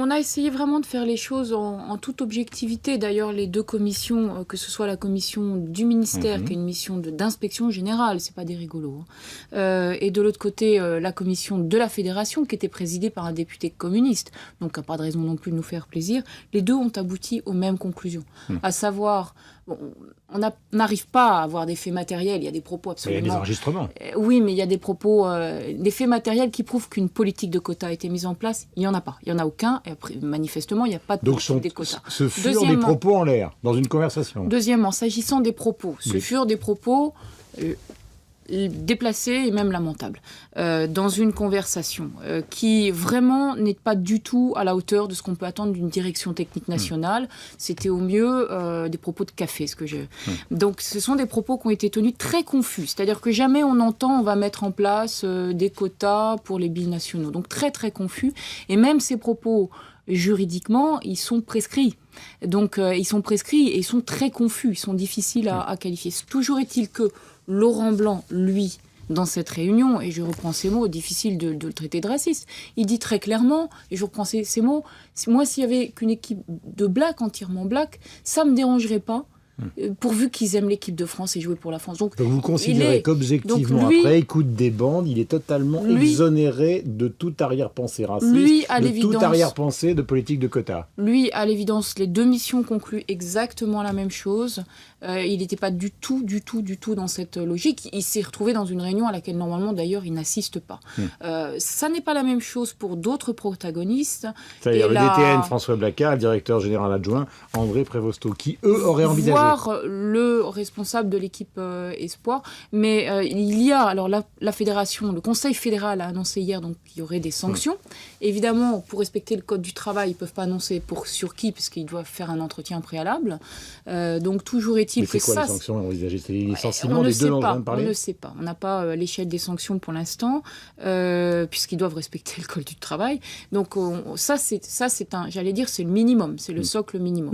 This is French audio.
on a essayé vraiment de faire les choses en toute objectivité. D'ailleurs, les deux commissions, que ce soit la commission du ministère, qui est une mission d'inspection générale, c'est pas des rigolos, et de l'autre côté, la commission de la fédération, qui était présidée par un député communiste, donc il n'y a pas de raison non plus de nous faire plaisir, les deux ont abouti aux mêmes conclusions. À savoir, bon, on n'arrive pas à avoir des faits matériels, il y a des propos absolument... Il y a des enregistrements. Oui, mais il y a des propos, des faits matériels qui prouvent qu'une politique de quotas a été mise en place. Il n'y en a pas. Il n'y en a aucun. Et après, manifestement, il n'y a pas de politique des quotas. Donc, ce furent des propos en l'air, dans une conversation. Deuxièmement, s'agissant des propos, ce furent des propos déplacés et même lamentables dans une conversation qui vraiment n'est pas du tout à la hauteur de ce qu'on peut attendre d'une direction technique nationale. C'était au mieux des propos de café, ce que je... Donc ce sont des propos qui ont été tenus très confus, c'est-à-dire que jamais on entend on va mettre en place des quotas pour les binationaux, donc très très confus, et même ces propos juridiquement, ils sont prescrits. Donc ils sont prescrits et ils sont très confus, ils sont difficiles à qualifier. Toujours est-il que Laurent Blanc, lui, dans cette réunion, et je reprends ces mots, difficile de le traiter de raciste, il dit très clairement, et je reprends ces mots, moi s'il y avait qu'une équipe de black, entièrement black, ça ne me dérangerait pas, pourvu qu'ils aiment l'équipe de France et jouer pour la France. Donc vous considérez qu'objectivement, après écoute des bandes, il est totalement exonéré de toute arrière-pensée raciste, de toute arrière-pensée de politique de quotas. Lui, à l'évidence, les deux missions concluent exactement la même chose. Il n'était pas du tout dans cette logique. Il s'est retrouvé dans une réunion à laquelle, normalement, d'ailleurs, il n'assiste pas. Ça n'est pas la même chose pour d'autres protagonistes. C'est-à-dire le DTN, François Blacquart, le directeur général adjoint, André Prévosto, qui, eux, auraient envisagé... le responsable de l'équipe Espoir, mais il y a, alors la fédération, le Conseil fédéral a annoncé hier donc qu'il y aurait des sanctions. Évidemment, pour respecter le code du travail, ils ne peuvent pas annoncer sur qui, puisqu'ils doivent faire un entretien préalable. Donc toujours est-il que ça... Mais c'est quoi les sanctions envisagées? C'est les licenciements des deux dont je viens de parler? On ne sait pas. On n'a pas l'échelle des sanctions pour l'instant, puisqu'ils doivent respecter le code du travail. Donc ça c'est j'allais dire, c'est le minimum, c'est le socle minimum.